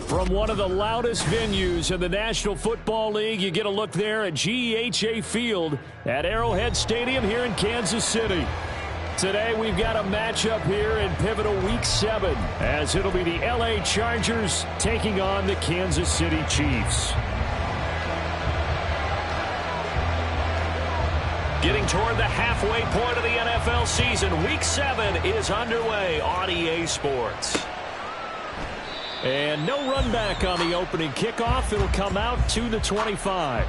From one of the loudest venues in the National Football League, you get a look there at GEHA Field at Arrowhead Stadium here in Kansas City. Today we've got a matchup here in pivotal Week 7 as it'll be the LA Chargers taking on the Kansas City Chiefs. Getting toward the halfway point of the NFL season, Week 7 is underway on EA Sports. And no run back on the opening kickoff. It'll come out to the 25.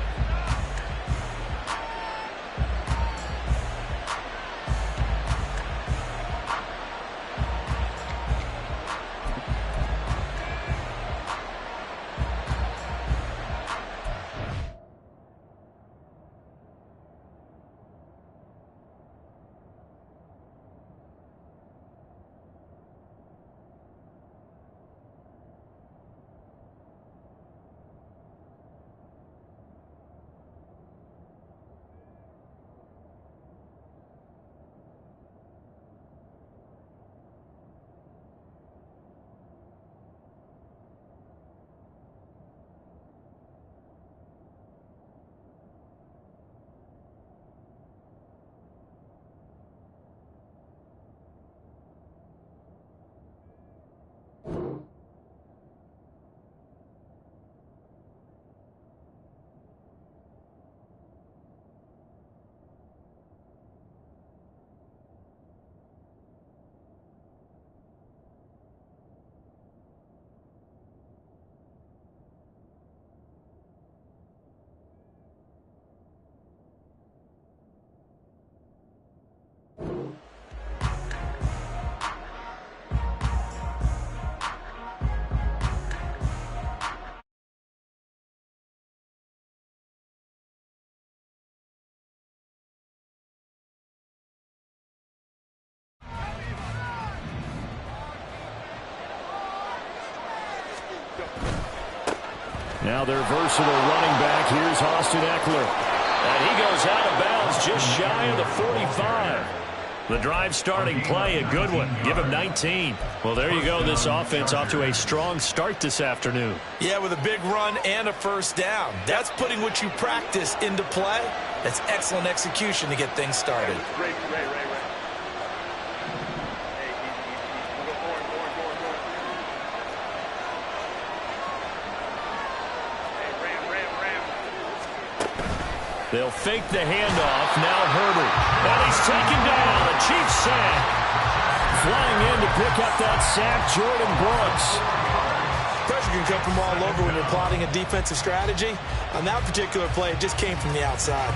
Now their versatile running back, here's Austin Eckler. And he goes out of bounds just shy of the 45. The drive starting play, a good one. Give him 19. Well, there you go. This offense off to a strong start this afternoon. Yeah, with a big run and a first down. That's putting what you practice into play. That's excellent execution to get things started. Great. They'll fake the handoff. Now Herbert. And he's taken down. A Chiefs sack. Flying in to pick up that sack, Jordan Brooks. Pressure can come from all over when you're plotting a defensive strategy. On that particular play, it just came from the outside.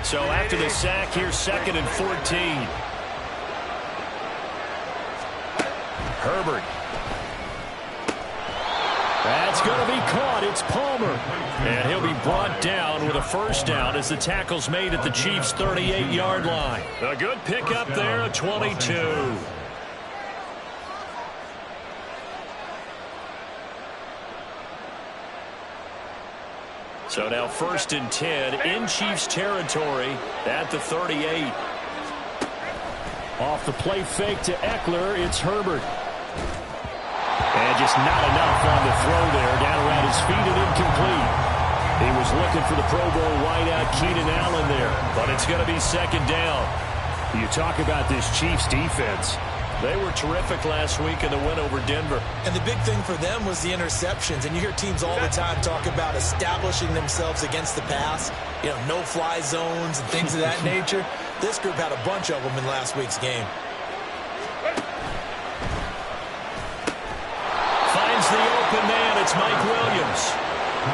So after the sack, here's 2nd and 14. Herbert. That's going to be caught. It's Palmer. And he'll be brought down with a first down as the tackle's made at the Chiefs' 38-yard line. A good pickup there, a 22. So now 1st and 10 in Chiefs territory at the 38. Off the play fake to Eckler, it's Herbert. And just not enough on the throw there. Down around his feet and incomplete. He was looking for the Pro Bowl wideout Keenan Allen there. But it's going to be 2nd down. You talk about this Chiefs defense. They were terrific last week in the win over Denver. And the big thing for them was the interceptions. And you hear teams all the time talk about establishing themselves against the pass. You know, no-fly zones and things of that nature. This group had a bunch of them in last week's game. Finds the open man. It's Mike Williams.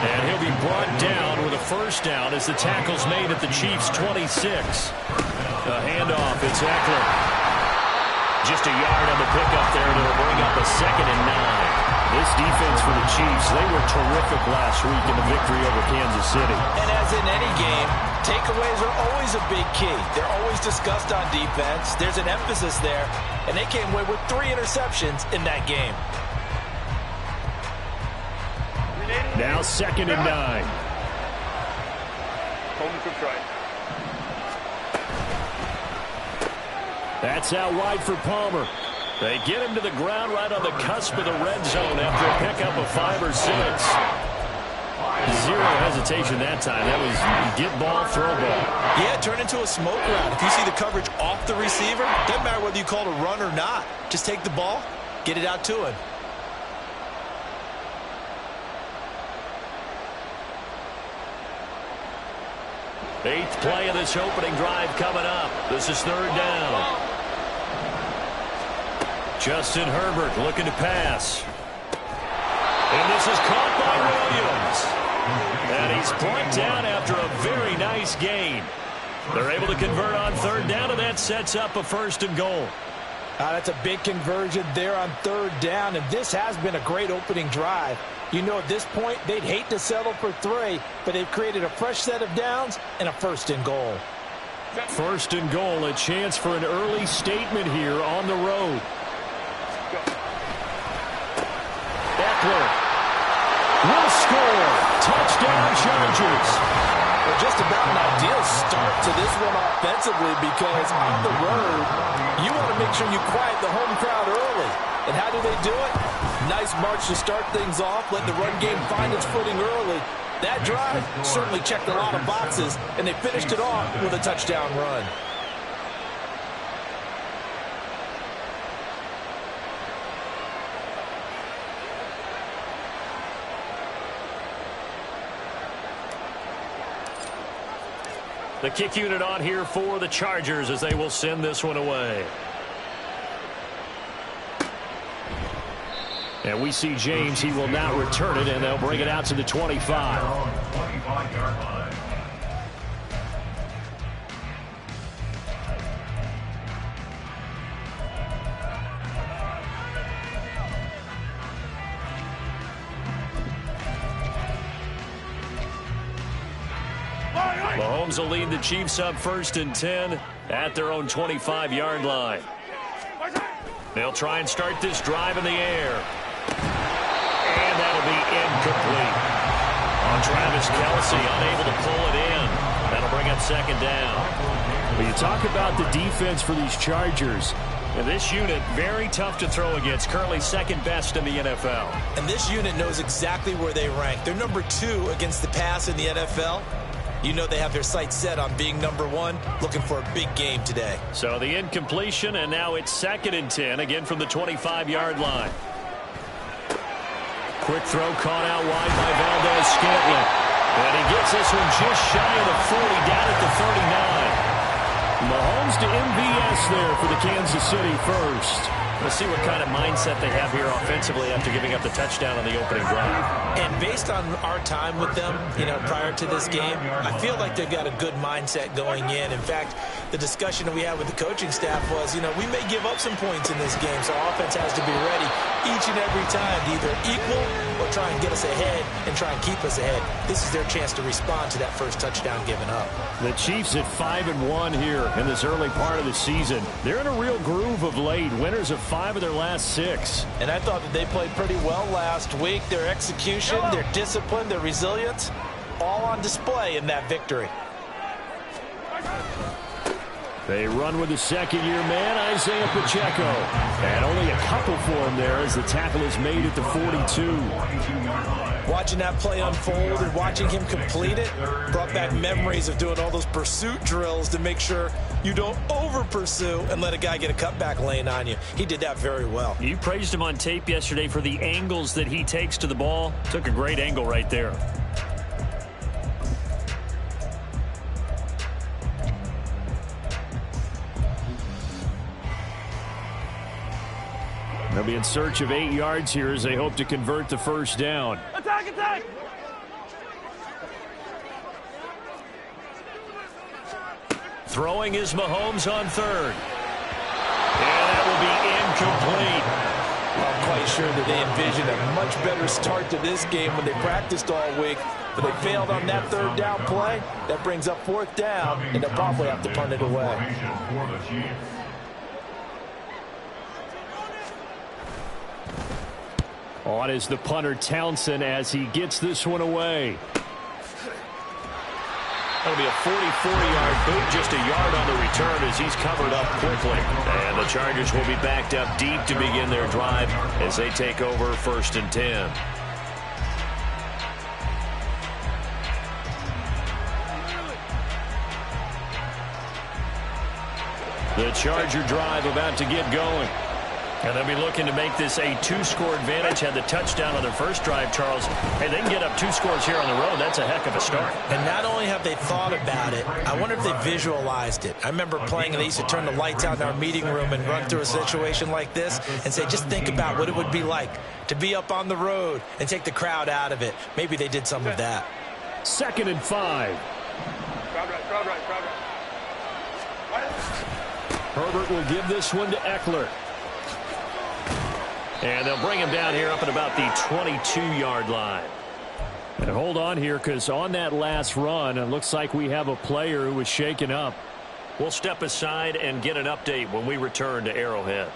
And he'll be brought down with a first down as the tackle's made at the Chiefs' 26. A handoff. It's Eckler. Just a yard on the pickup there, and it'll bring up a 2nd and 9. This defense for the Chiefs, they were terrific last week in the victory over Kansas City. And as in any game, takeaways are always a big key. They're always discussed on defense. There's an emphasis there, and they came away with 3 interceptions in that game. Now 2nd and 9. That's out wide for Palmer. They get him to the ground right on the cusp of the red zone after a pickup of 5 or 6. Zero hesitation that time. That was get ball, throw ball. Yeah, turn into a smoke route. If you see the coverage off the receiver, doesn't matter whether you call it a run or not. Just take the ball, get it out to him. Eighth play of this opening drive coming up. This is 3rd down. Justin Herbert looking to pass. And this is caught by Williams. And he's brought down after a very nice gain. They're able to convert on 3rd down, and that sets up a 1st and goal. That's a big conversion there on 3rd down, and this has been a great opening drive. You know, at this point, they'd hate to settle for 3, but they've created a fresh set of downs and a 1st and goal. 1st and goal, a chance for an early statement here on the road. Eckler will score. Touchdown, Chargers. Well, just about an ideal start to this one offensively, because on the road, you want to make sure you quiet the home crowd early. And how do they do it? Nice march to start things off. Let the run game find its footing early. That drive certainly checked a lot of boxes, and they finished it off with a touchdown run. The kick unit on here for the Chargers as they will send this one away. And we see James. He will now return it, and they'll bring it out to the 25. Mahomes will lead the Chiefs up 1st and 10 at their own 25-yard line. They'll try and start this drive in the air. And that'll be incomplete. On Travis Kelce, unable to pull it in. That'll bring up 2nd down. When you talk about the defense for these Chargers, and this unit, very tough to throw against, currently 2nd best in the NFL. And this unit knows exactly where they rank. They're number 2 against the pass in the NFL. You know they have their sights set on being number 1, looking for a big game today. So the incompletion, and now it's 2nd and 10, again from the 25-yard line. Quick throw caught out wide by Valdez-Scantling. And he gets this one just shy of the 40, down at the 39. Mahomes to MVS there for the Kansas City first. We'll see what kind of mindset they have here offensively after giving up the touchdown on the opening drive. And based on our time with them, you know, prior to this game, I feel like they've got a good mindset going in. In fact, the discussion that we had with the coaching staff was, you know, we may give up some points in this game, so our offense has to be ready each and every time to either equal or try and get us ahead and try and keep us ahead. This is their chance to respond to that first touchdown given up. The Chiefs at 5-1 here in this early part of the season. They're in a real groove of late. Winners of 5 of their last 6. And I thought that they played pretty well last week. Their execution, their discipline, their resilience, all on display in that victory. They run with the 2nd-year man, Isaiah Pacheco. And only a couple for him there as the tackle is made at the 42. Watching that play unfold and watching him complete it brought back memories of doing all those pursuit drills to make sure you don't over-pursue and let a guy get a cutback lane on you. He did that very well. You praised him on tape yesterday for the angles that he takes to the ball. Took a great angle right there. They'll be in search of 8 yards here as they hope to convert the first down. Attack, attack! Throwing is Mahomes on 3rd. And that will be incomplete. I'm quite sure that they envisioned a much better start to this game when they practiced all week, but they failed on that 3rd down play. That brings up 4th down, and they'll probably have to punt it away. On is the punter Townsend as he gets this one away. That'll be a 44-yard boot, just a yard on the return as he's covered up quickly. And the Chargers will be backed up deep to begin their drive as they take over 1st and 10. The Charger drive about to get going. And they'll be looking to make this a 2-score advantage. Had the touchdown on their first drive, Charles. Hey, they can get up 2 scores here on the road. That's a heck of a start. And not only have they thought about it, I wonder if they visualized it. I remember playing, and they used to turn the lights out in our meeting room and run through a situation like this and say, just think about what it would be like to be up on the road and take the crowd out of it. Maybe they did some of that. 2nd and 5. Herbert will give this one to Eckler. And they'll bring him down here up at about the 22-yard line. And hold on here, because on that last run, it looks like we have a player who was shaken up. We'll step aside and get an update when we return to Arrowhead.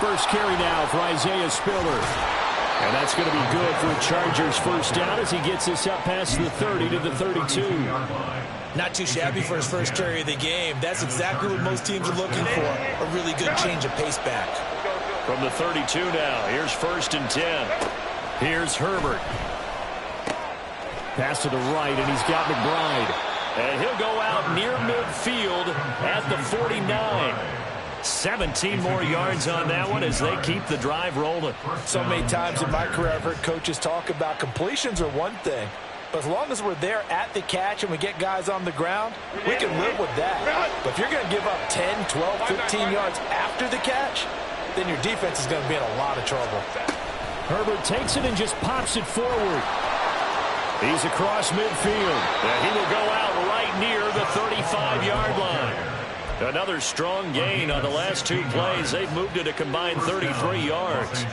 First carry now for Isaiah Spiller. And that's going to be good for the Chargers' first down as he gets this up past the 30 to the 32. Not too shabby for his first carry of the game. That's exactly what most teams are looking for, a really good change of pace back. From the 32 now, here's 1st and 10. Here's Herbert. Pass to the right, and he's got McBride. And he'll go out near midfield at the 49. 17 more yards on that one as they keep the drive rolling. So many times in my career I've heard coaches talk about completions are one thing, but as long as we're there at the catch and we get guys on the ground, we can live with that. But if you're going to give up 10, 12, 15 yards after the catch, then your defense is going to be in a lot of trouble. Herbert takes it and just pops it forward. He's across midfield, and he will go out right near the 35-yard line. Another strong gain on the last 2 plays. They've moved it a combined 33 yards.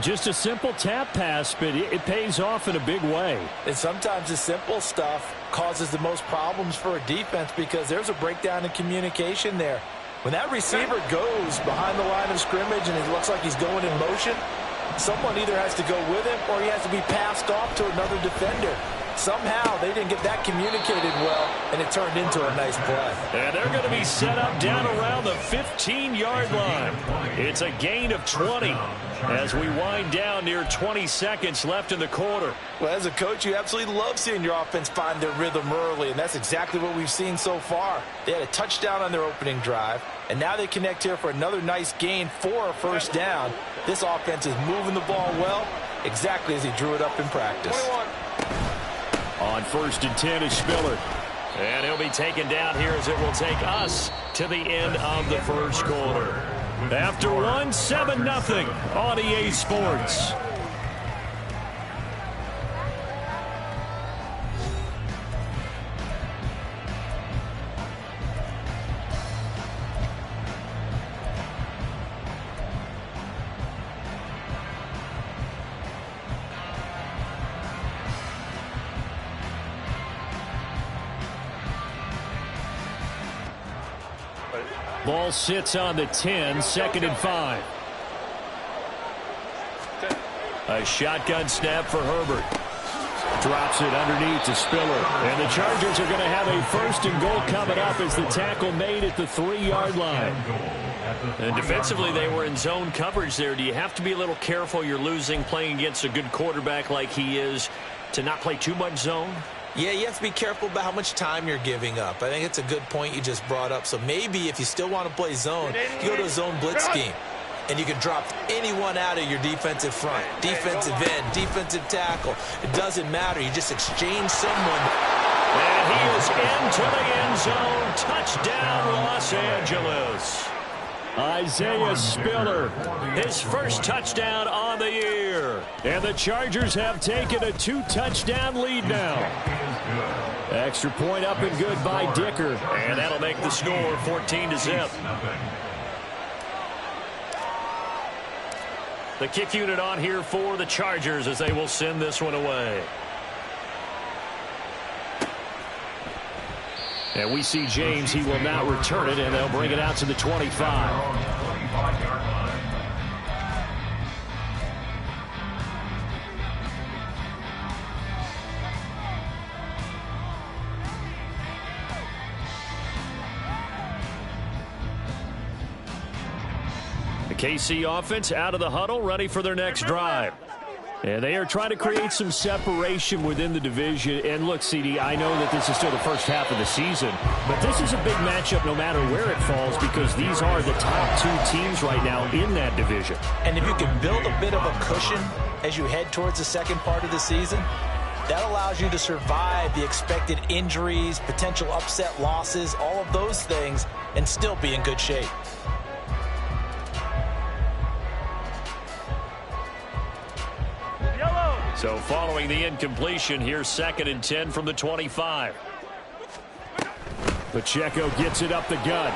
Just a simple tap pass, but it pays off in a big way. And sometimes the simple stuff causes the most problems for a defense because there's a breakdown in communication there. When that receiver goes behind the line of scrimmage and it looks like he's going in motion, someone either has to go with him or he has to be passed off to another defender. Somehow they didn't get that communicated well, and it turned into a nice play. And they're going to be set up down around the 15-yard line. It's a gain of 20 as we wind down near 20 seconds left in the quarter. Well, as a coach, you absolutely love seeing your offense find their rhythm early, and that's exactly what we've seen so far. They had a touchdown on their opening drive, and now they connect here for another nice gain for a first down. This offense is moving the ball well, exactly as he drew it up in practice. 21. On 1st and 10 is Spiller. And he'll be taken down here as it will take us to the end of the first quarter. After one, 7-0 on EA Sports. Ball sits on the 10, 2nd and 5. A shotgun snap for Herbert. Drops it underneath to Spiller. And the Chargers are going to have a 1st and goal coming up as the tackle made at the 3-yard line. And defensively, they were in zone coverage there. Do you have to be a little careful? You're losing playing against a good quarterback like he is to not play too much zone? Yeah, you have to be careful about how much time you're giving up. I think it's a good point you just brought up. So maybe if you still want to play zone, you go to a zone blitz scheme. And you can drop anyone out of your defensive front. Defensive end, defensive tackle. It doesn't matter. You just exchange someone. And he is into the end zone. Touchdown, Los Angeles. Isaiah Spiller, his first touchdown on the year. And the Chargers have taken a 2-touchdown lead now. Extra point up and good by Dicker. And that'll make the score 14-0. The kick unit on here for the Chargers as they will send this one away. And we see James. He will not return it, and they'll bring it out to the 25. The KC offense out of the huddle, ready for their next drive. And they are trying to create some separation within the division. And look, CD, I know that this is still the first half of the season, but this is a big matchup no matter where it falls because these are the top two teams right now in that division. And if you can build a bit of a cushion as you head towards the second part of the season, that allows you to survive the expected injuries, potential upset losses, all of those things, and still be in good shape. So following the incompletion, here's 2nd and 10 from the 25. Pacheco gets it up the gut.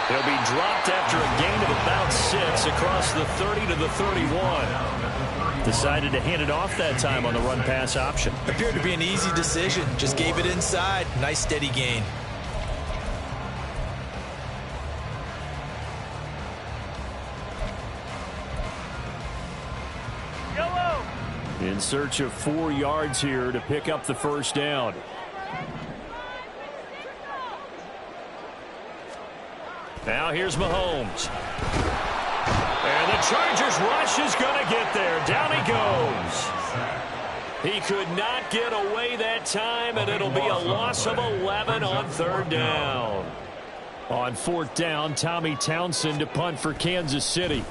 He'll be dropped after a gain of about 6 across the 30 to the 31. Decided to hand it off that time on the run-pass option. Appeared to be an easy decision. Just gave it inside. Nice steady gain. In search of 4 yards here to pick up the first down. Now here's Mahomes. And the Chargers rush is going to get there. Down he goes. He could not get away that time, and it'll be a loss of 11 on 3rd down. On 4th down, Tommy Townsend to punt for Kansas City.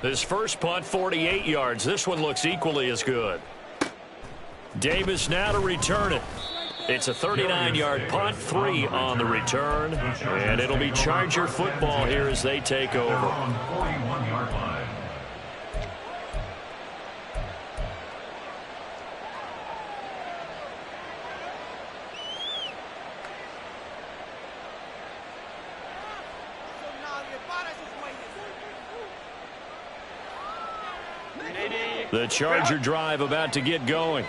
His first punt, 48 yards. This one looks equally as good. Davis now to return it. It's a 39-yard punt, 3 on the return. And it'll be Charger football here as they take over. The Charger drive about to get going.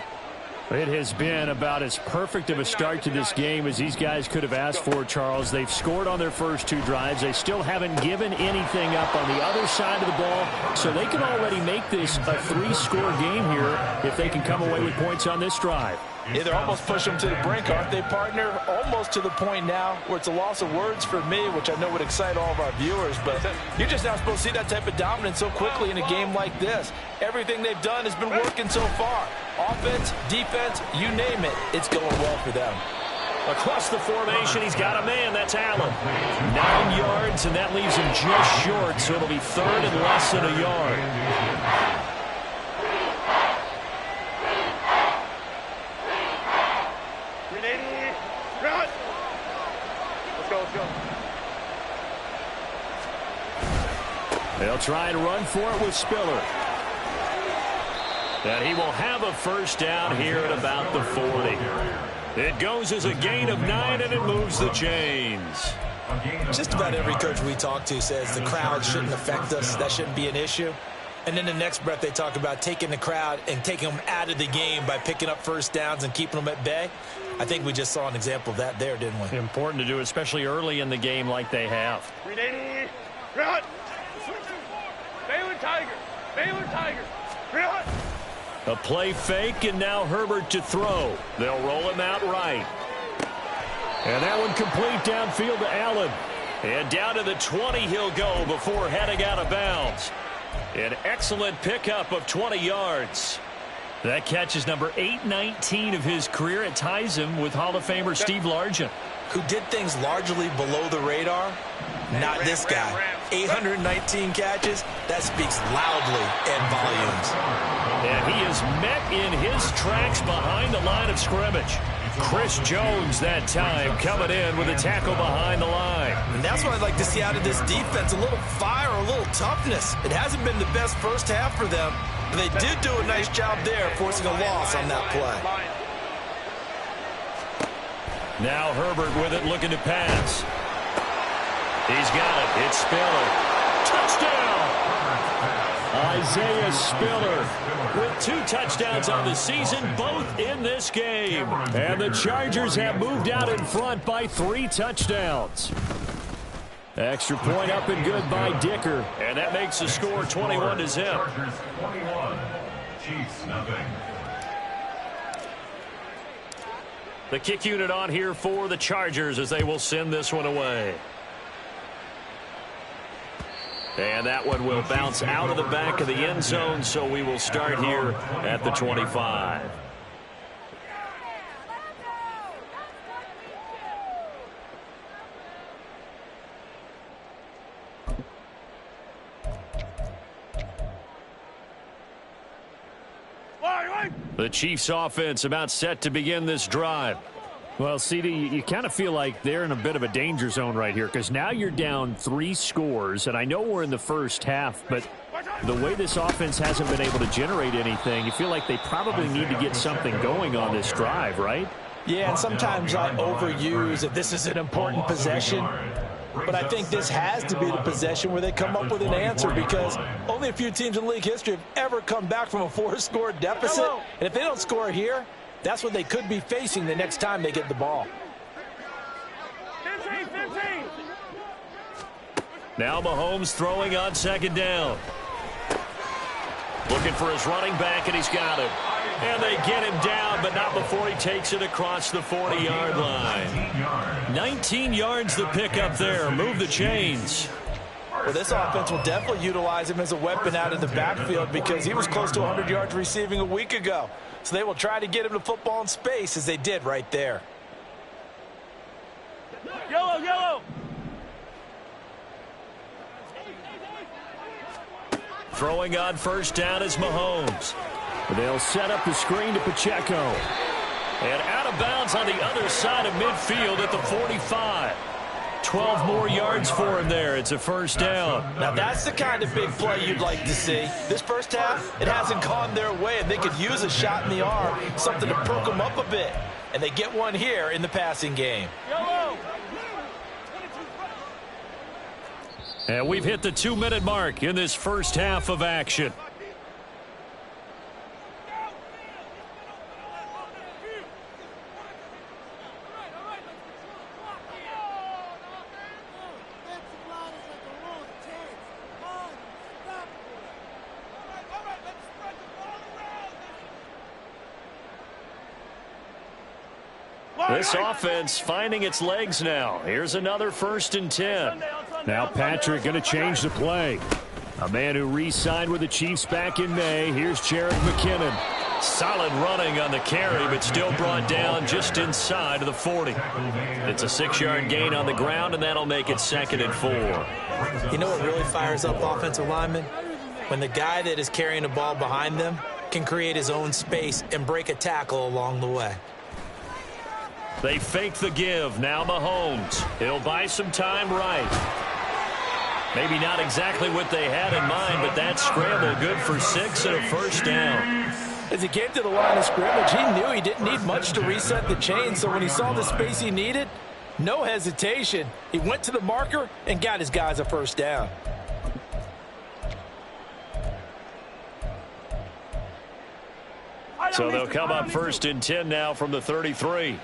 It has been about as perfect of a start to this game as these guys could have asked for, Charles. They've scored on their first 2 drives. They still haven't given anything up on the other side of the ball, so they can already make this a 3-score game here if they can come away with points on this drive. Yeah, they're almost pushing them to the brink, aren't they, partner? Almost to the point now where it's a loss of words for me, which I know would excite all of our viewers, but you're just not supposed to see that type of dominance so quickly in a game like this. Everything they've done has been working so far. Offense, defense, you name it, it's going well for them. Across the formation, he's got a man. That's Allen. 9 yards, and that leaves him just short, so it'll be 3rd and less than a yard. They'll try and run for it with Spiller. And he will have a first down here at about the 40. It goes as a gain of 9, and it moves the chains. Just about every coach we talk to says the crowd shouldn't affect us. That shouldn't be an issue. And then the next breath they talk about taking the crowd and taking them out of the game by picking up first downs and keeping them at bay. I think we just saw an example of that there, didn't we? Important to do, especially early in the game like they have. Run! Baylor Tiger! Baylor Tiger! Run! A play fake, and now Herbert to throw. They'll roll him out right. And that one complete downfield to Allen. And down to the 20 he'll go before heading out of bounds. An excellent pickup of 20 yards. That catch is number 819 of his career. It ties him with Hall of Famer Steve Largent, who did things largely below the radar. Not this guy. 819 catches, that speaks loudly in volumes. And he is met in his tracks behind the line of scrimmage. Chris Jones that time coming in with a tackle behind the line. And that's what I'd like to see out of this defense, a little fire, a little toughness. It hasn't been the best first half for them, but they did do a nice job there forcing a loss on that play. Now Herbert with it, looking to pass. He's got it. It's Spiller. Touchdown! A Isaiah Spiller with 2 touchdowns on the season, both in this game. And the Chargers have moved out in front by 3 touchdowns. Extra point up and good by Dicker. And that makes the score 21-0. The kick unit on here for the Chargers as they will send this one away. And that one will bounce out of the back of the end zone, so we will start here at the 25. The Chiefs offense about set to begin this drive. Well, CD, you kind of feel like they're in a bit of a danger zone right here because now you're down 3 scores, and I know we're in the first half, but the way this offense hasn't been able to generate anything, you feel like they probably need to get something going on this drive, right? Yeah, and sometimes I overuse if this is an important possession. But I think this has to be the possession where they come up with an answer because only a few teams in league history have ever come back from a 4-score deficit. And if they don't score here, that's what they could be facing the next time they get the ball. 15. Now Mahomes throwing on second down. Looking for his running back, and he's got him. And they get him down, but not before he takes it across the 40-yard line. 19 yards the pickup there. Move the chains. Well, this offense will definitely utilize him as a weapon out of the backfield because he was close to 100 yards receiving a week ago. So they will try to get him to football in space as they did right there. Yellow. Throwing on first down is Mahomes. They'll set up the screen to Pacheco. And out of bounds on the other side of midfield at the 45. 12 more yards for him there. It's a first down. Now that's the kind of big play you'd like to see. This first half, it hasn't gone their way, and they could use a shot in the arm, something to perk them up a bit. And they get one here in the passing game. And we've hit the 2-minute mark in this first half of action. This offense finding its legs now. Here's another 1st and 10. Now Patrick going to change the play. A man who re-signed with the Chiefs back in May. Here's Jerick McKinnon. Solid running on the carry, but still brought down just inside of the 40. It's a 6-yard gain on the ground, and that'll make it 2nd and 4. You know what really fires up offensive linemen? When the guy that is carrying the ball behind them can create his own space and break a tackle along the way. They fake the give. Now Mahomes. He'll buy some time right. Maybe not exactly what they had in mind, but that scramble good for 6 and a first down. As he came to the line of scrimmage, he knew he didn't need much to reset the chain, so when he saw the space he needed, no hesitation. He went to the marker and got his guys a first down. So they'll come up 1st and 10 now from the 33.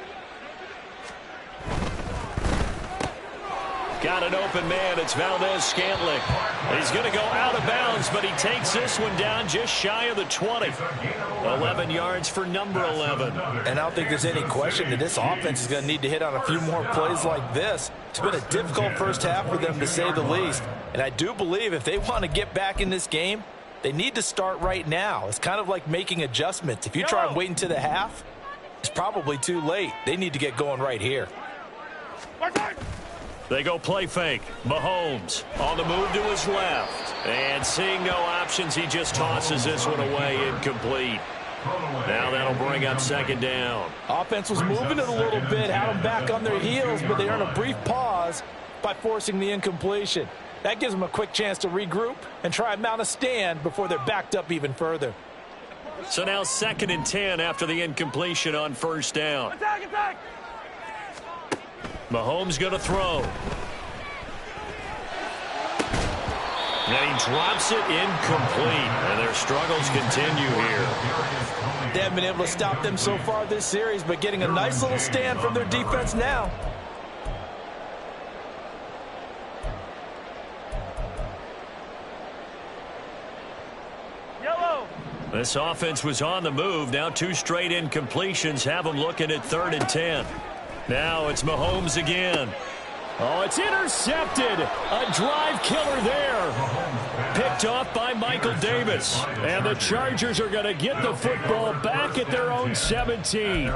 Got an open man. It's Valdez-Scantling. He's going to go out of bounds, but he takes this one down just shy of the 20. 11 yards for number 11. And I don't think there's any question that this offense is going to need to hit on a few more plays like this. It's been a difficult first half for them, to say the least. And I do believe if they want to get back in this game, they need to start right now. It's kind of like making adjustments. If you try and wait until the half, it's probably too late. They need to get going right here. They go play fake. Mahomes on the move to his left. And seeing no options, he just tosses this one away, incomplete. Now that'll bring up 2nd down. Offense was moving it a little bit, had them back on their heels, but they earn a brief pause by forcing the incompletion. That gives them a quick chance to regroup and try and mount a stand before they're backed up even further. So now 2nd and 10 after the incompletion on first down. Attack! Mahomes going to throw. And he drops it incomplete. And their struggles continue here. They haven't been able to stop them so far this series, but getting a nice little stand from their defense now. Yellow. This offense was on the move. Now 2 straight incompletions have them looking at 3rd and 10. Now it's Mahomes again. Oh, it's intercepted. A drive killer there. Picked off by Michael Davis. And the Chargers are going to get the football back at their own 17.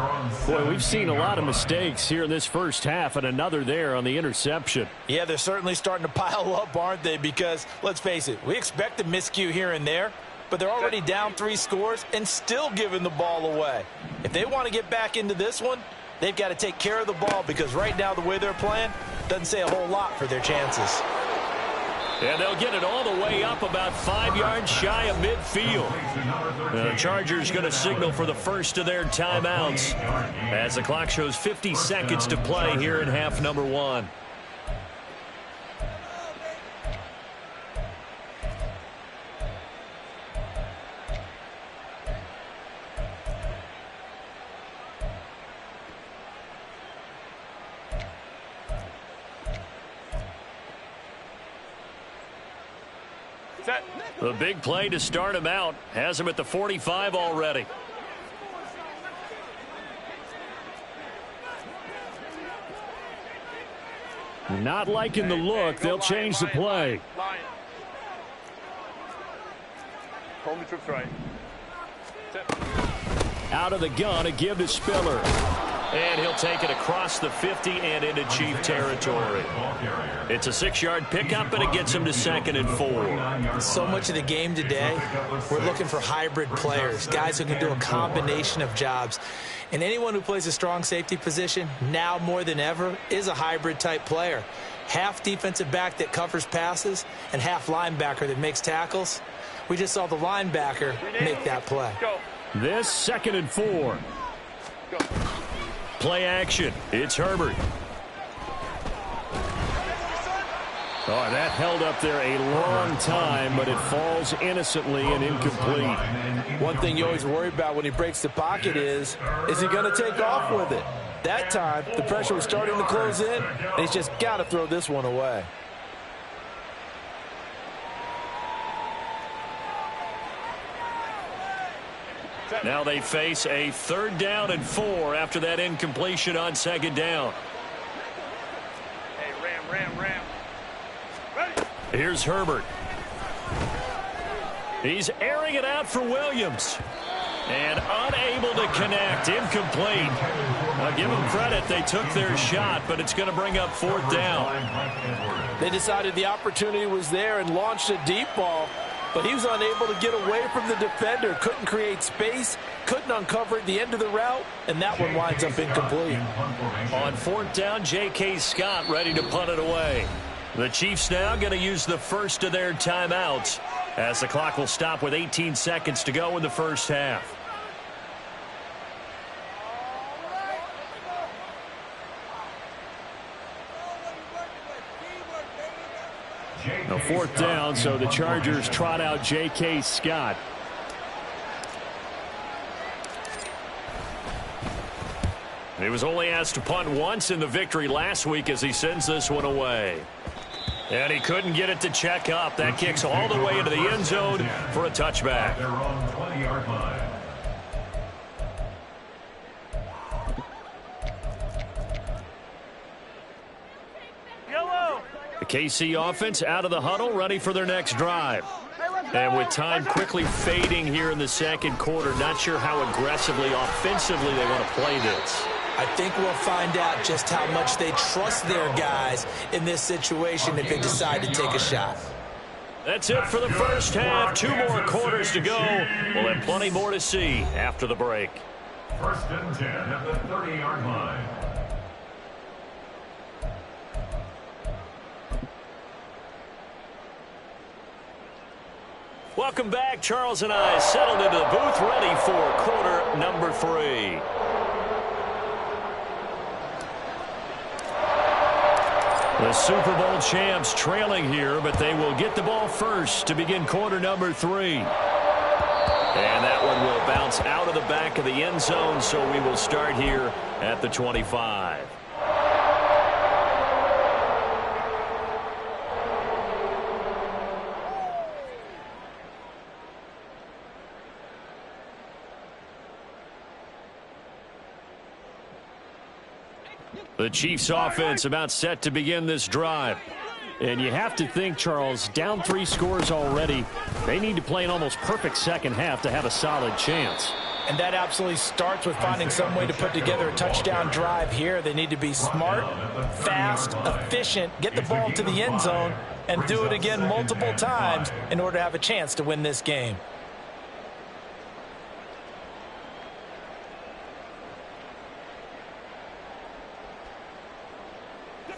Boy, we've seen a lot of mistakes here in this first half, and another there on the interception. Yeah, they're certainly starting to pile up, aren't they? Because, let's face it, we expect a miscue here and there, but they're already down 3 scores and still giving the ball away. If they want to get back into this one, they've got to take care of the ball, because right now the way they're playing doesn't say a whole lot for their chances. And they'll get it all the way up about 5 yards shy of midfield. The Chargers going to signal for the first of their timeouts as the clock shows 50 seconds to play here in half number 1. Set. The big play to start him out has him at the 45 already. Not liking the look. They'll change the play. Line. Hold the trips right. Set. Out of the gun, a give to Spiller. And he'll take it across the 50 and into Chief territory. It's a 6-yard pickup, and it gets him to 2nd and 4. So much of the game today, we're looking for hybrid players, guys who can do a combination of jobs. And anyone who plays a strong safety position, now more than ever, is a hybrid-type player. Half defensive back that covers passes and half linebacker that makes tackles. We just saw the linebacker make that play. Go. This 2nd and 4. Go. Play action. It's Herbert. Oh, that held up there a long time, but it falls innocently and incomplete. One thing you always worry about when he breaks the pocket is he going to take off with it? That time, the pressure was starting to close in, and he's just got to throw this one away. Now they face a 3rd down and 4 after that incompletion on 2nd down. Hey, ram. Ready. Here's Herbert. He's airing it out for Williams. And unable to connect. Incomplete. I'll give them credit. They took their shot, but it's going to bring up 4th down. They decided the opportunity was there and launched a deep ball, but he was unable to get away from the defender. Couldn't create space, couldn't uncover at the end of the route, and that one winds up incomplete. On 4th down, J.K. Scott ready to punt it away. The Chiefs now going to use the first of their timeouts as the clock will stop with 18 seconds to go in the first half. A 4th down, so the Chargers trot out J.K. Scott. He was only asked to punt once in the victory last week as he sends this one away. And he couldn't get it to check up. That kicks all the way into the end zone for a touchback. Yellow. The KC offense out of the huddle, ready for their next drive. And with time quickly fading here in the 2nd quarter, not sure how aggressively, offensively they want to play this. I think we'll find out just how much they trust their guys in this situation if they decide to take a shot. That's it for the first half. 2 more quarters to go. We'll have plenty more to see after the break. 1st and 10 at the 30-yard line. Welcome back. Charles and I settled into the booth, ready for quarter number 3. The Super Bowl champs trailing here, but they will get the ball first to begin quarter number 3. And that one will bounce out of the back of the end zone, so we will start here at the 25. The Chiefs offense about set to begin this drive. And you have to think, Charles, down 3 scores already. They need to play an almost perfect second half to have a solid chance. And that absolutely starts with finding some way to put together a touchdown drive here. They need to be smart, fast, efficient, get the ball to the end zone, and do it again multiple times in order to have a chance to win this game.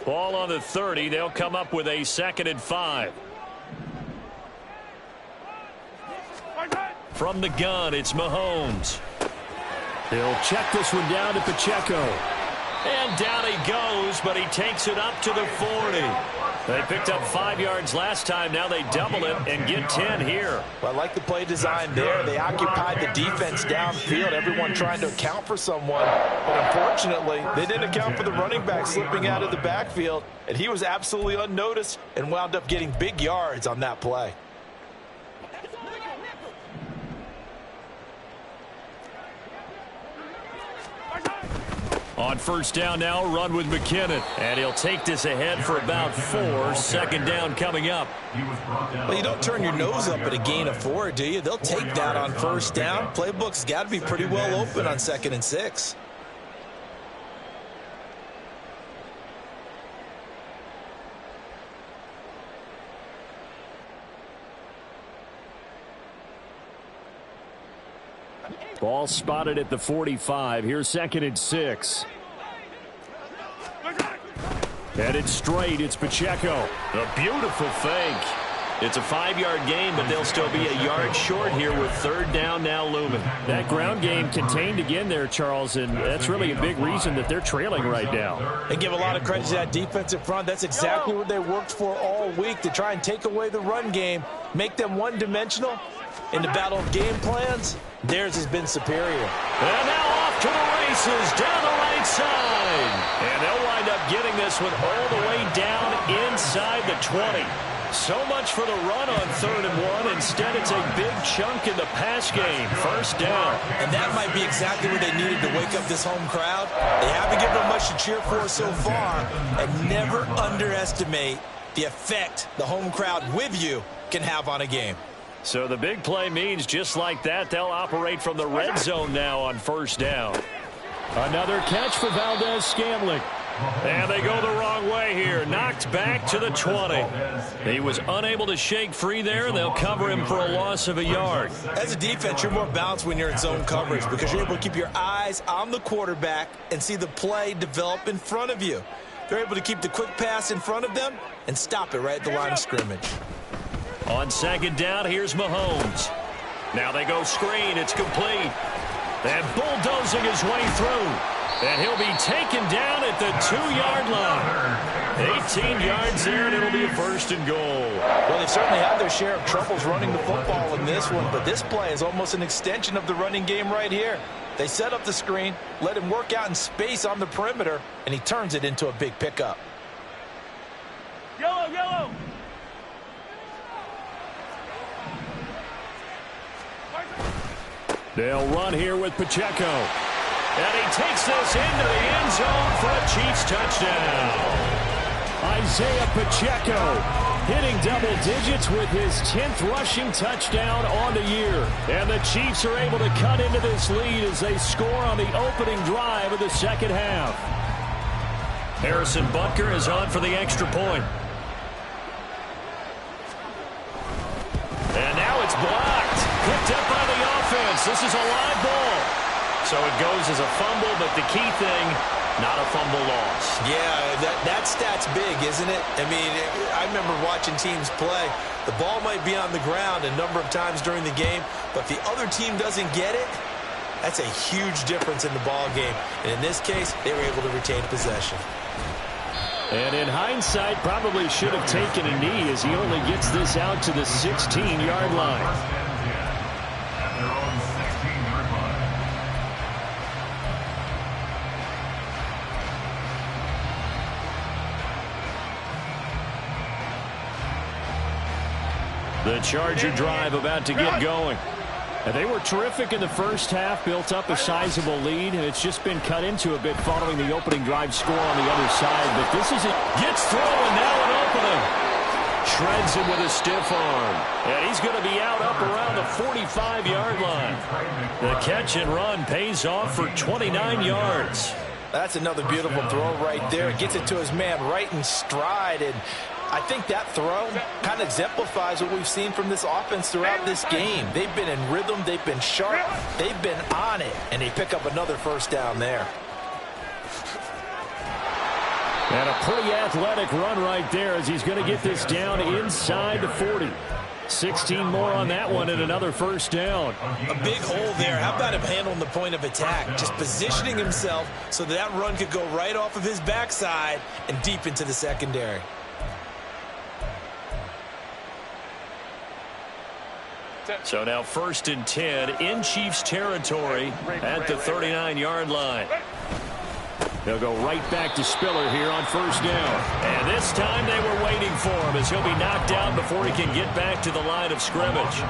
Ball on the 30. They'll come up with a 2nd and 5. From the gun, it's Mahomes. He'll check this one down to Pacheco. And down he goes, but he takes it up to the 40. They picked up 5 yards last time. Now they double it and get 10 here. Well, I like the play design there. They occupied the defense downfield, everyone trying to account for someone. But unfortunately, they didn't account for the running back slipping out of the backfield, and he was absolutely unnoticed and wound up getting big yards on that play. On first down now, run with McKinnon. And he'll take this ahead for about 4. 2nd down coming up. Well, you don't turn your nose up at a gain of 4, do you? They'll take that on first down. Playbook's got to be pretty well open on 2nd and 6. Ball spotted at the 45. Here's 2nd and 6. Headed straight, it's Pacheco. A beautiful fake. It's a 5-yard gain, but they'll still be a yard short here with 3rd down now looming. That ground game contained again there, Charles, and that's really a big reason that they're trailing right now. They give a lot of credit to that defensive front. That's exactly what they worked for all week, to try and take away the run game, make them one-dimensional. In the battle of game plans, theirs has been superior. And now off to the races down the right side. And they'll wind up getting this one all the way down inside the 20. So much for the run on 3rd and 1. Instead, it's a big chunk in the pass game. First down. And that might be exactly what they needed to wake up this home crowd. They haven't given them much to cheer for so far. And never underestimate the effect the home crowd with you can have on a game. So the big play means just like that, they'll operate from the red zone now on first down. Another catch for Valdez-Scantling. And they go the wrong way here. Knocked back to the 20. He was unable to shake free there, and they'll cover him for a loss of a yard. As a defense, you're more balanced when you're in zone coverage because you're able to keep your eyes on the quarterback and see the play develop in front of you. They're able to keep the quick pass in front of them and stop it right at the line of scrimmage. On 2nd down, here's Mahomes. Now they go screen. It's complete. And bulldozing his way through. And he'll be taken down at the 2-yard line. 18 yards there, and it'll be a 1st and goal. Well, they've certainly had their share of troubles running the football in this one, but this play is almost an extension of the running game right here. They set up the screen, let him work out in space on the perimeter, and he turns it into a big pickup. Yellow, yellow. They'll run here with Pacheco. And he takes this into the end zone for a Chiefs touchdown. Isaiah Pacheco hitting double digits with his 10th rushing touchdown on the year. And the Chiefs are able to cut into this lead as they score on the opening drive of the 2nd half. Harrison Butker is on for the extra point. And now it's blocked. Picked up by the offense. This is a live ball. So it goes as a fumble, but the key thing, not a fumble loss. Yeah, that stat's big, isn't it? I mean, I remember watching teams play. The ball might be on the ground a number of times during the game, but if the other team doesn't get it, that's a huge difference in the ball game. And in this case, they were able to retain possession. And in hindsight, probably should have taken a knee as he only gets this out to the 16-yard line. At their own 16-yard line. The Charger drive about to get going. And they were terrific in the first half, built up a sizable lead, and it's just been cut into a bit following the opening drive score on the other side. But this is it. Gets through, and now an opening. Shreds him with a stiff arm. And he's going to be out up around the 45-yard line. The catch and run pays off for 29 yards. That's another beautiful throw right there. Gets it to his man right in stride, and I think that throw kind of exemplifies what we've seen from this offense throughout this game. They've been in rhythm, they've been sharp, they've been on it, and they pick up another first down there. And a pretty athletic run right there as he's going to get this down inside the 40. 16 more on that one and another first down. A big hole there. How about him handling the point of attack? Just positioning himself so that run could go right off of his backside and deep into the secondary. So now 1st and 10 in Chiefs territory at the 39-yard line. They'll go right back to Spiller here on first down. And this time they were waiting for him as he'll be knocked out before he can get back to the line of scrimmage.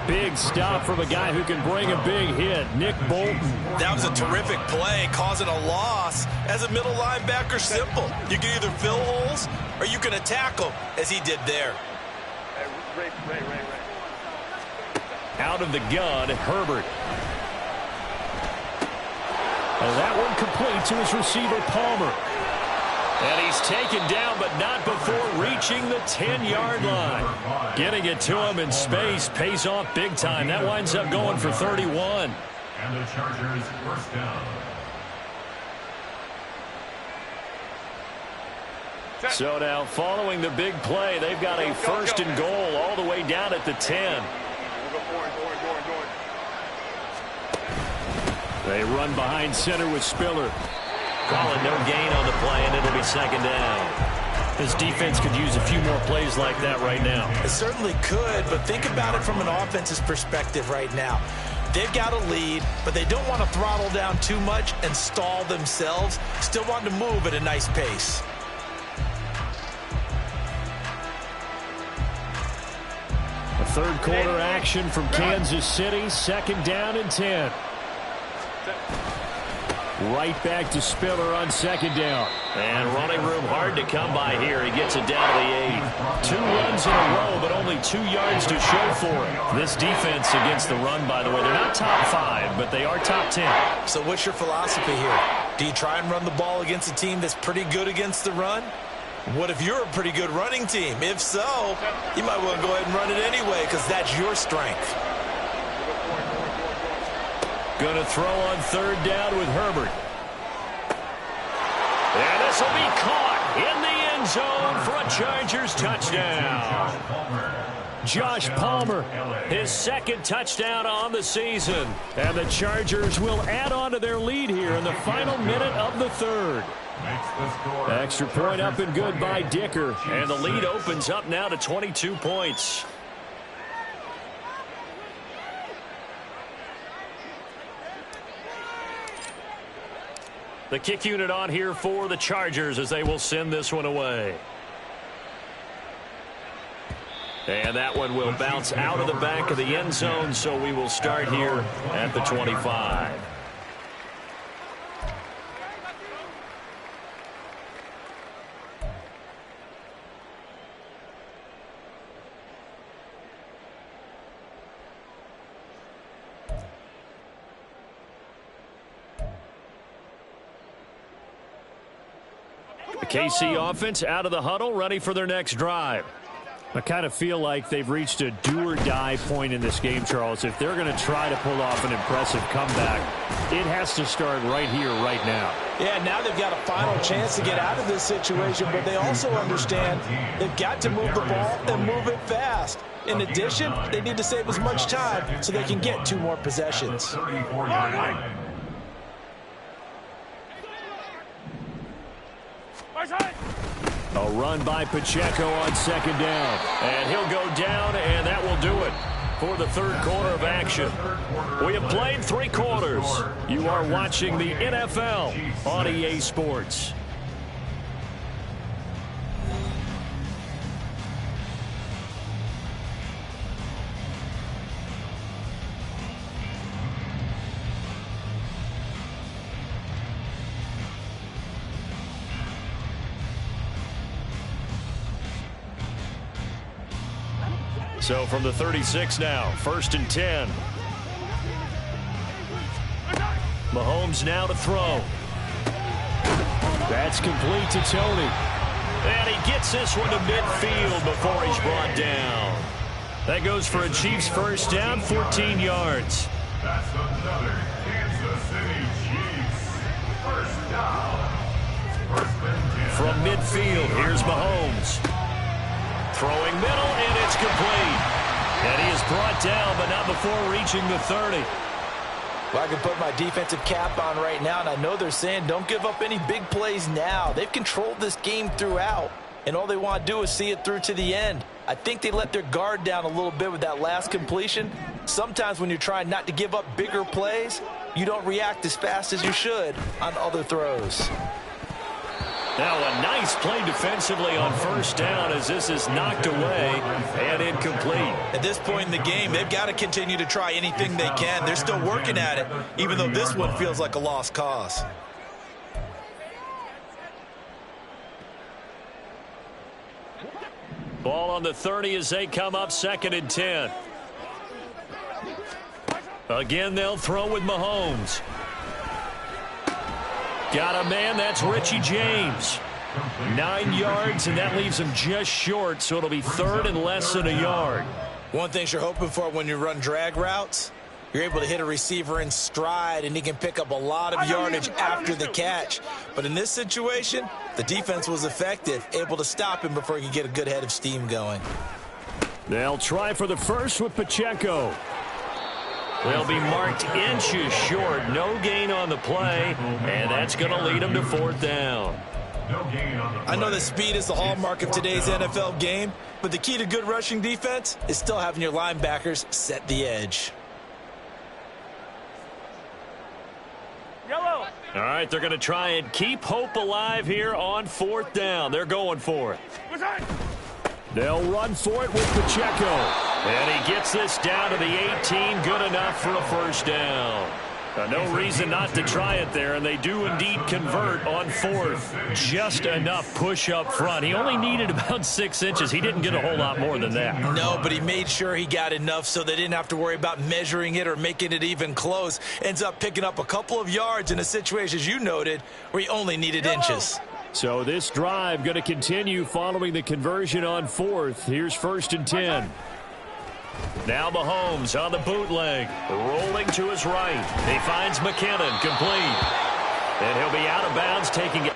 Big stop from a guy who can bring a big hit, Nick Bolton. That was a terrific play, causing a loss. As a middle linebacker, simple. You can either fill holes or you can attack them, as he did there. Out of the gun, Herbert. And that one complete to his receiver, Palmer. And he's taken down, but not before reaching the 10-yard line. Getting it to him in space pays off big time. That winds up going for 31. And the Chargers first down. So now, following the big play, they've got a 1st and goal all the way down at the 10. They run behind center with Spiller. Calling no gain on the play, and it'll be 2nd down. This defense could use a few more plays like that right now. It certainly could, but think about it from an offense's perspective right now. They've got a lead, but they don't want to throttle down too much and stall themselves. Still want to move at a nice pace. A third quarter action from Kansas City. 2nd down and 10. Right back to Spiller on 2nd down. And running room hard to come by here. He gets it down to the 8. 2 runs in a row, but only 2 yards to show for it. This defense against the run, by the way, they're not top 5, but they are top 10. So what's your philosophy here? Do you try and run the ball against a team that's pretty good against the run? What if you're a pretty good running team? If so, you might want to go ahead and run it anyway because that's your strength. Going to throw on 3rd down with Herbert. And this will be caught in the end zone for a Chargers touchdown. Josh Palmer, his 2nd touchdown on the season. And the Chargers will add on to their lead here in the final minute of the 3rd. Extra point up and good by Dicker. And the lead opens up now to 22 points. The kick unit on here for the Chargers as they will send this one away. And that one will bounce out of the back of the end zone, so we will start here at the 25. The KC offense out of the huddle, ready for their next drive. I kind of feel like they've reached a do-or-die point in this game, Charles. If they're going to try to pull off an impressive comeback, it has to start right here, right now. Yeah, now they've got a final chance to get out of this situation, but they also understand they've got to move the ball and move it fast. In addition, they need to save as much time so they can get 2 more possessions. 34-yard line. A run by Pacheco on second down. And he'll go down, and that will do it for the third quarter of action. We have played 3 quarters. You are watching the NFL on EA Sports. So from the 36 now, 1st and 10. Mahomes now to throw. That's complete to Tony. And he gets this one to midfield before he's brought down. That goes for a Chiefs first down, 14 yards. That's another Kansas City Chiefs first down. 1st and 10. From midfield, here's Mahomes. Throwing middle, and it's complete. And he is brought down, but not before reaching the 30. Well, I can put my defensive cap on right now, and I know they're saying don't give up any big plays now. They've controlled this game throughout, and all they want to do is see it through to the end. I think they let their guard down a little bit with that last completion. Sometimes when you're trying not to give up bigger plays, you don't react as fast as you should on other throws. Now a nice play defensively on first down as this is knocked away and incomplete. At this point in the game, they've got to continue to try anything they can. They're still working at it, even though this one feels like a lost cause. Ball on the 30 as they come up 2nd and 10. Again, they'll throw with Mahomes. Got a man, that's Richie James. 9 yards, and that leaves him just short, so it'll be 3rd and less than a yard. One thing you're hoping for when you run drag routes, you're able to hit a receiver in stride, and he can pick up a lot of yardage after the catch. But in this situation, the defense was effective, able to stop him before he could get a good head of steam going. They'll try for the first with Pacheco. They'll be marked inches short. No gain on the play, and that's going to lead them to 4th down. I know that speed is the hallmark of today's NFL game, but the key to good rushing defense is still having your linebackers set the edge. All right, they're going to try and keep hope alive here on 4th down. They're going for it. They'll run for it with Pacheco. And he gets this down to the 18, good enough for a first down. No reason not to try it there, and they do indeed convert on 4th. Just enough push up front. He only needed about 6 inches. He didn't get a whole lot more than that. No, but he made sure he got enough so they didn't have to worry about measuring it or making it even close. Ends up picking up a couple of yards in a situation, as you noted, where he only needed inches. So this drive going to continue following the conversion on 4th. Here's 1st and 10. Now Mahomes on the bootleg, rolling to his right. He finds McKinnon, complete. And he'll be out of bounds, taking it.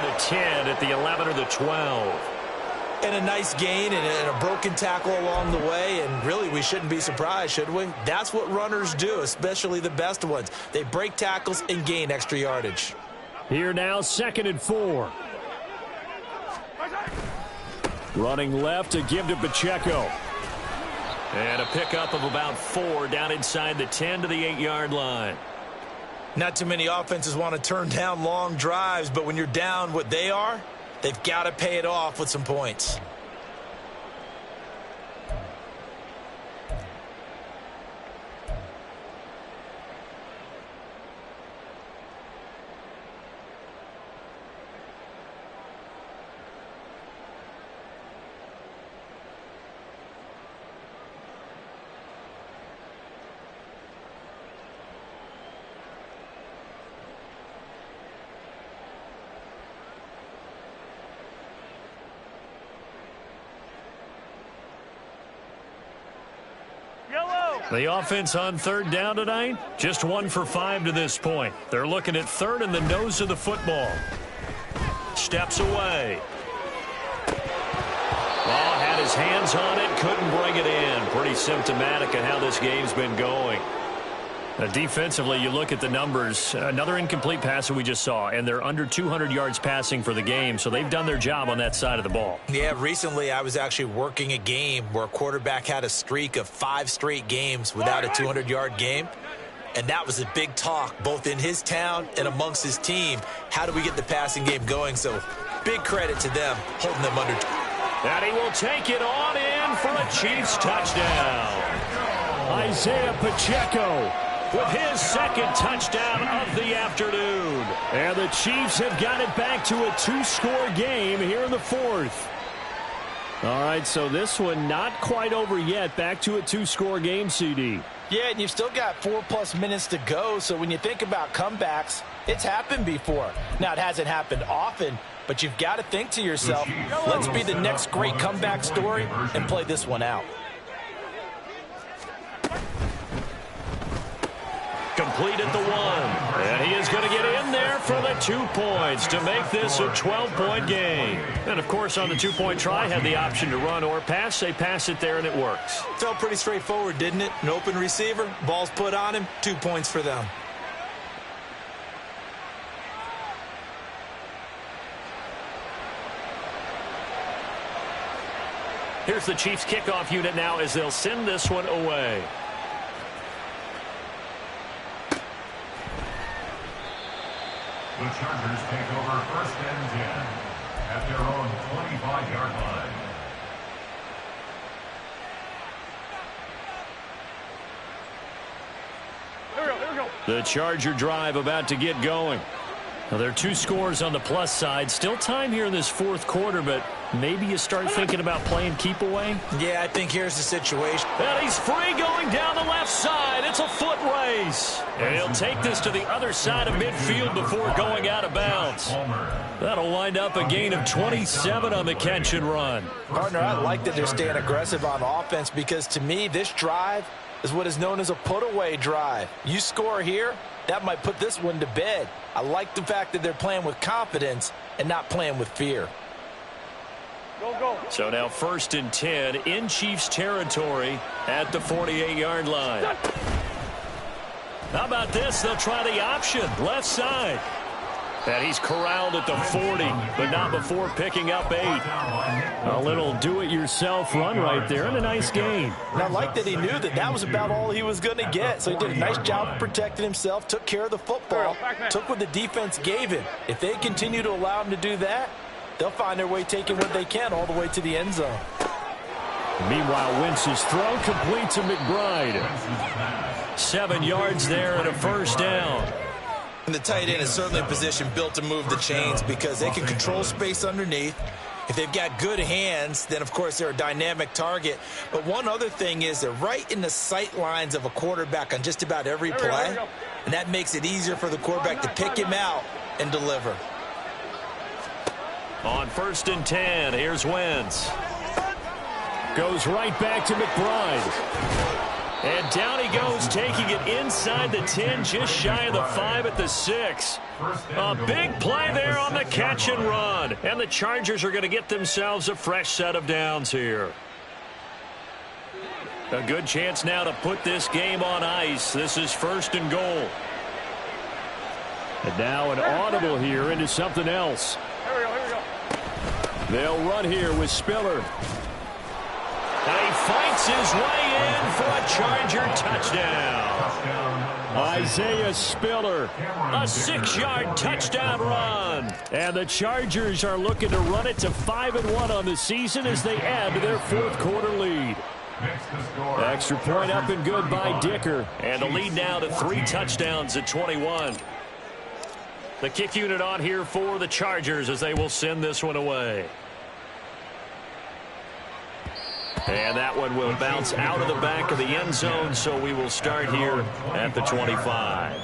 The 10 at the 11 or the 12. And a nice gain and a broken tackle along the way, and really we shouldn't be surprised, should we? That's what runners do, especially the best ones. They break tackles and gain extra yardage. Here now, 2nd and 4. Running left to give to Pacheco. And a pickup of about 4 down inside the 10 to the 8-yard line. Not too many offenses want to turn down long drives, but when you're down what they are, they've got to pay it off with some points. The offense on third down tonight, just 1 for 5 to this point. They're looking at third and the nose of the football. Steps away. Ball had his hands on it, couldn't bring it in. Pretty symptomatic of how this game's been going. Defensively, you look at the numbers. Another incomplete pass that we just saw, and they're under 200 yards passing for the game, so they've done their job on that side of the ball. Yeah, recently I was actually working a game where a quarterback had a streak of 5 straight games without a 200-yard game, and that was a big talk both in his town and amongst his team. How do we get the passing game going? So big credit to them holding them under. And he will take it on in for a Chiefs touchdown. Isaiah Pacheco with his second touchdown of the afternoon. And the Chiefs have got it back to a 2-score game here in the fourth. All right, so this one not quite over yet. Back to a 2-score game, CD. Yeah, and you've still got 4+ minutes to go, so when you think about comebacks, it's happened before. Now, it hasn't happened often, but you've got to think to yourself, let's be the next great comeback story and play this one out. Complete at the 1. And he is going to get in there for the 2 points to make this a 12-point game. And, of course, on the 2-point try, had the option to run or pass. They pass it there, and it works. Felt pretty straightforward, didn't it? An open receiver, ball's put on him, 2 points for them. Here's the Chiefs kickoff unit now as they'll send this one away. The Chargers take over 1st and 10 at their own 25-yard line. Here we go. The Charger drive about to get going. Now, there are 2 scores on the plus side. Still time here in this fourth quarter, but maybe you start thinking about playing keep away. Yeah, I think here's the situation. And he's free going down the left side. It's a foot race. And he'll take this to the other side of midfield before going out of bounds. That'll wind up a gain of 27 on the catch and run. Partner, I like that they're staying aggressive on offense because, to me, this drive is what is known as a put-away drive. You score here, that might put this one to bed. I like the fact that they're playing with confidence and not playing with fear. Go. So now 1st and 10 in Chiefs territory at the 48-yard line. How about this? They'll try the option, left side. And he's corralled at the 40, but not before picking up 8. A little do-it-yourself run right there and a nice gain. And I like that he knew that that was about all he was going to get. So he did a nice job of protecting himself, took care of the football, took what the defense gave him. If they continue to allow him to do that, they'll find their way taking what they can all the way to the end zone. Meanwhile, Wentz's throw complete to McBride. 7 yards there and a 1st down. And the tight end is certainly a position built to move the chains because they can control space underneath. If they've got good hands, then, of course, they're a dynamic target. But one other thing is they're right in the sight lines of a quarterback on just about every play. And that makes it easier for the quarterback to pick him out and deliver. On 1st and 10, here's Wentz. Goes right back to McBride. And down he goes, taking it inside the 10, just shy of the 5 at the 6. A big play there on the catch and run. And the Chargers are going to get themselves a fresh set of downs here. A good chance now to put this game on ice. This is 1st and goal. And now an audible here into something else. Here we go. They'll run here with Spiller. And he fights his way in for a Charger touchdown. Isaiah Spiller. A 6-yard touchdown run. And the Chargers are looking to run it to 5-1 on the season as they add to their 4th quarter lead. Extra point up and good by Dicker. And the lead now to 3 touchdowns at 21. The kick unit on here for the Chargers as they will send this one away. And that one will bounce out of the back of the end zone, so we will start here at the 25.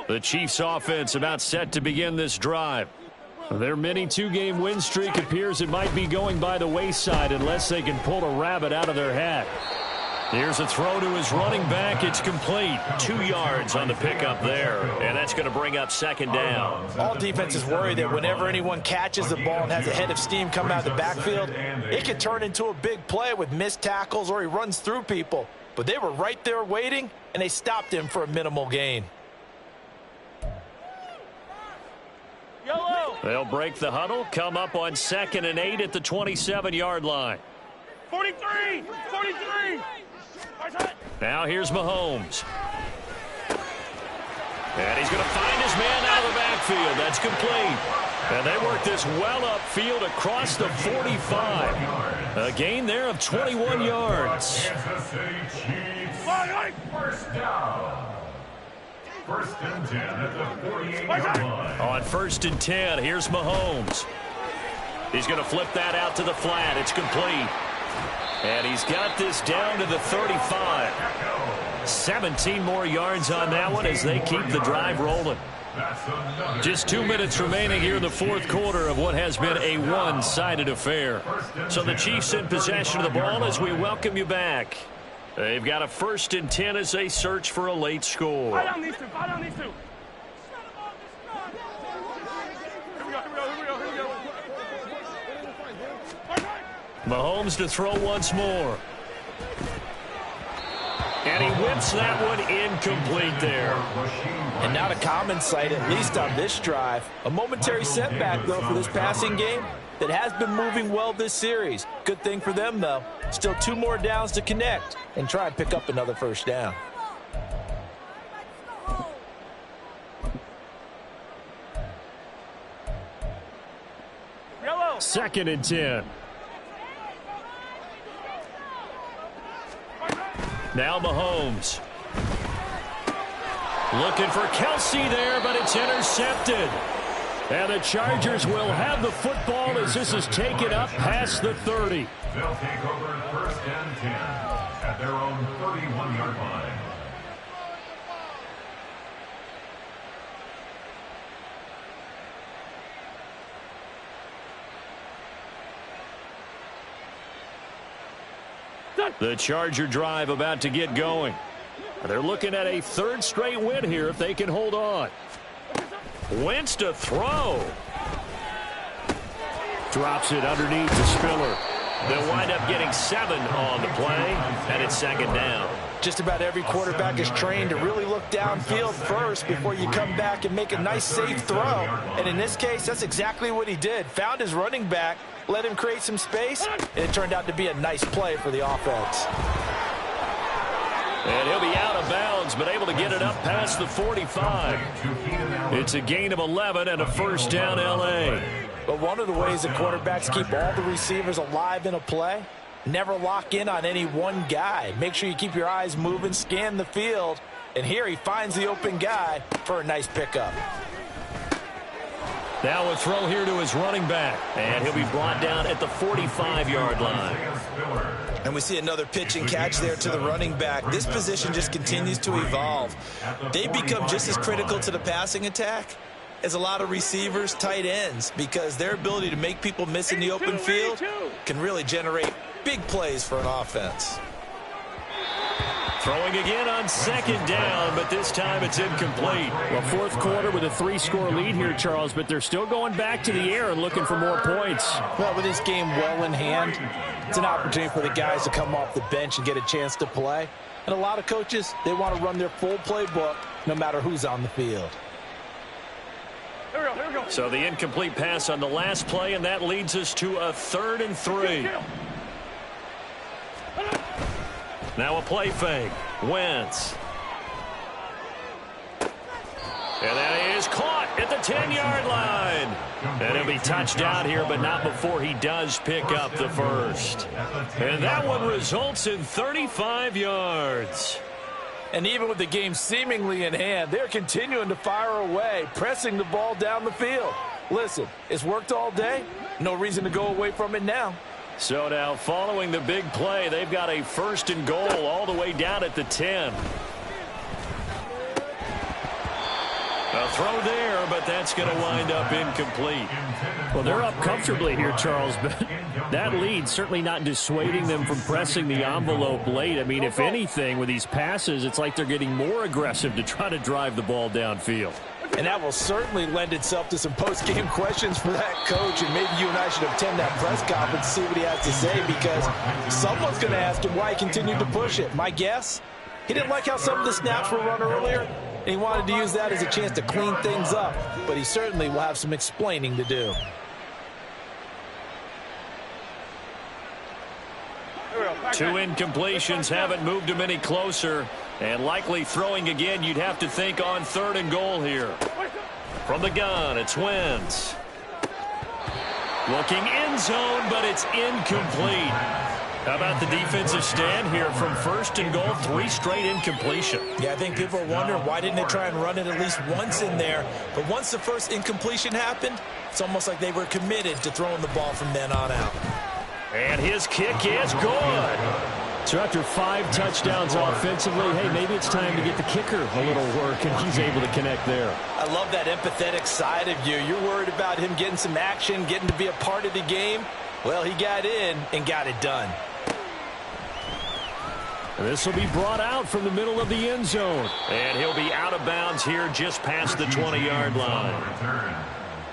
The Chiefs offense about set to begin this drive. Their mini two-game win streak appears it might be going by the wayside unless they can pull a rabbit out of their hat. Here's a throw to his running back. It's complete. 2 yards on the pickup there. And that's going to bring up second down. All defenses worry that whenever anyone catches the ball and has a head of steam come out of the backfield, it can turn into a big play with missed tackles or he runs through people. But they were right there waiting, and they stopped him for a minimal gain. They'll break the huddle, come up on 2nd and 8 at the 27-yard line. 43! 43! Now here's Mahomes. And he's going to find his man out of the backfield. That's complete. And they work this well upfield across the 45. A gain there of 21 yards. Kansas City Chiefs. First down. 1st and 10 at the 48-yard line. On 1st and 10, here's Mahomes. He's going to flip that out to the flat. It's complete. And he's got this down to the 35. 17 more yards on that one as they keep the drive rolling. Just 2 minutes remaining here in the 4th quarter of what has been a one-sided affair. So the Chiefs in possession of the ball as we welcome you back. They've got a 1st and 10 as they search for a late score. Fire down these two. Fire down these two. Here we go. Mahomes to throw once more. And he whips that one incomplete there. And not a common sight, at least on this drive. A momentary setback, though, for this passing game that has been moving well this series. Good thing for them, though. Still 2 more downs to connect and try and pick up another first down. Yellow. 2nd and 10. Now Mahomes. Looking for Kelsey there, but it's intercepted. And the Chargers will have the football as this is taken up past the 30. They'll take over 1st and 10 at their own 31-yard line. The Charger drive about to get going. They're looking at a 3rd straight win here if they can hold on. Wentz to throw. Drops it underneath to Spiller. They'll wind up getting 7 on the play, and it's 2nd down. Just about every quarterback is trained to really look downfield first before you come back and make a nice, safe throw. And in this case, that's exactly what he did. Found his running back, let him create some space, and it turned out to be a nice play for the offense. And he'll be out of bounds, but able to get it up past the 45. It's a gain of 11 and a first down, L.A. But one of the ways that quarterbacks keep all the receivers alive in a play, never lock in on any one guy. Make sure you keep your eyes moving, scan the field, and here he finds the open guy for a nice pickup. Now a throw here to his running back, and he'll be brought down at the 45-yard line. And we see another pitch and catch there to the running back. This position just continues to evolve. They become just as critical to the passing attack as a lot of receivers, tight ends, because their ability to make people miss in the open field can really generate big plays for an offense. Throwing again on 2nd down, but this time it's incomplete. Well, 4th quarter with a 3-score lead here, Charles, but they're still going back to the air and looking for more points. Well, with this game well in hand, it's an opportunity for the guys to come off the bench and get a chance to play. And a lot of coaches, they want to run their full playbook no matter who's on the field. Here we go. So the incomplete pass on the last play, and that leads us to a 3rd and 3. Now a play fake. Wentz. And that is caught at the 10-yard line. And he'll be touched down here, but not before he does pick up the first. And that one results in 35 yards. And even with the game seemingly in hand, they're continuing to fire away, pressing the ball down the field. Listen, it's worked all day. No reason to go away from it now. So now, following the big play, they've got a 1st and goal all the way down at the 10. A throw there, but that's going to wind up incomplete. Well, they're up comfortably here, Charles, but that lead certainly not dissuading them from pressing the envelope late. I mean, if anything, with these passes, it's like they're getting more aggressive to try to drive the ball downfield. And that will certainly lend itself to some post-game questions for that coach, and maybe you and I should attend that press conference to see what he has to say, because someone's going to ask him why he continued to push it. My guess, he didn't like how some of the snaps were run earlier, and he wanted to use that as a chance to clean things up, but he certainly will have some explaining to do. Two incompletions haven't moved him any closer, and likely throwing again, you'd have to think on 3rd and goal here. From the gun, it's Wentz. Looking end zone, but it's incomplete. How about the defensive stand here from 1st and goal, 3 straight incompletion. Yeah, I think people are wondering why didn't they try and run it at least once in there. But once the first incompletion happened, it's almost like they were committed to throwing the ball from then on out. And his kick is good. So after 5 touchdowns offensively, hey, maybe it's time to get the kicker a little work, and he's able to connect there. I love that empathetic side of you. You're worried about him getting some action, getting to be a part of the game. Well, he got in and got it done. This will be brought out from the middle of the end zone. And he'll be out of bounds here just past the 20-yard line.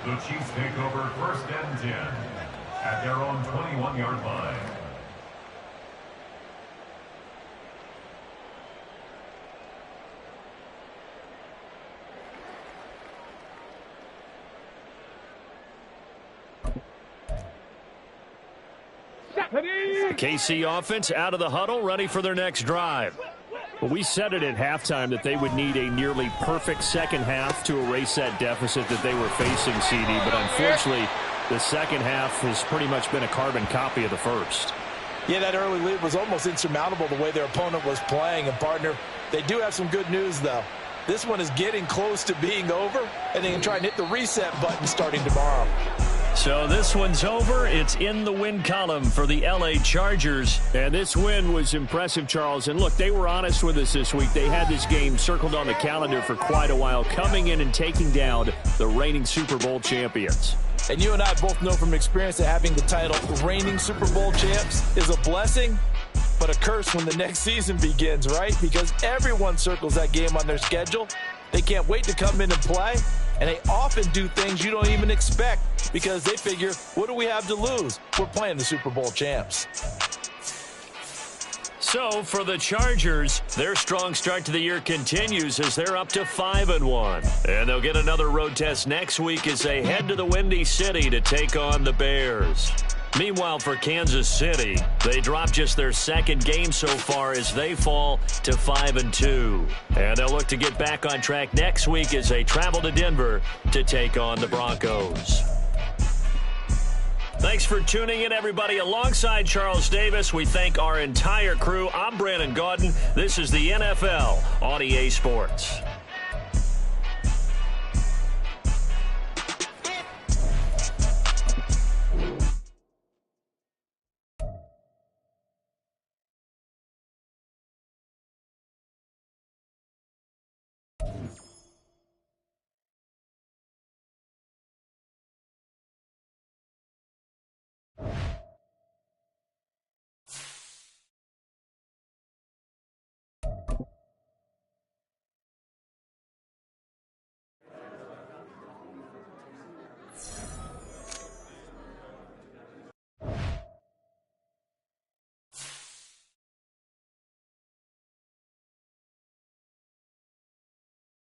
The Chiefs take over 1st and 10 at their own 21-yard line. KC offense out of the huddle, ready for their next drive. Well, we said it at halftime that they would need a nearly perfect second half to erase that deficit that they were facing, CD. But unfortunately, the second half has pretty much been a carbon copy of the first. Yeah, that early lead was almost insurmountable the way their opponent was playing. And, partner, they do have some good news, though. This one is getting close to being over, and they can try and hit the reset button starting tomorrow. So this one's over. It's in the win column for the L.A. Chargers. And this win was impressive, Charles. And look, they were honest with us this week. They had this game circled on the calendar for quite a while, coming in and taking down the reigning Super Bowl champions. And you and I both know from experience that having the title reigning Super Bowl champs is a blessing, but a curse when the next season begins, right? Because everyone circles that game on their schedule. They can't wait to come in and play. And they often do things you don't even expect because they figure, what do we have to lose? We're playing the Super Bowl champs. So for the Chargers, their strong start to the year continues as they're up to 5-1. And they'll get another road test next week as they head to the Windy City to take on the Bears. Meanwhile, for Kansas City, they dropped just their second game so far as they fall to 5-2. And they'll look to get back on track next week as they travel to Denver to take on the Broncos. Thanks for tuning in, everybody. Alongside Charles Davis, we thank our entire crew. I'm Brandon Gaudin. This is the NFL on EA Sports.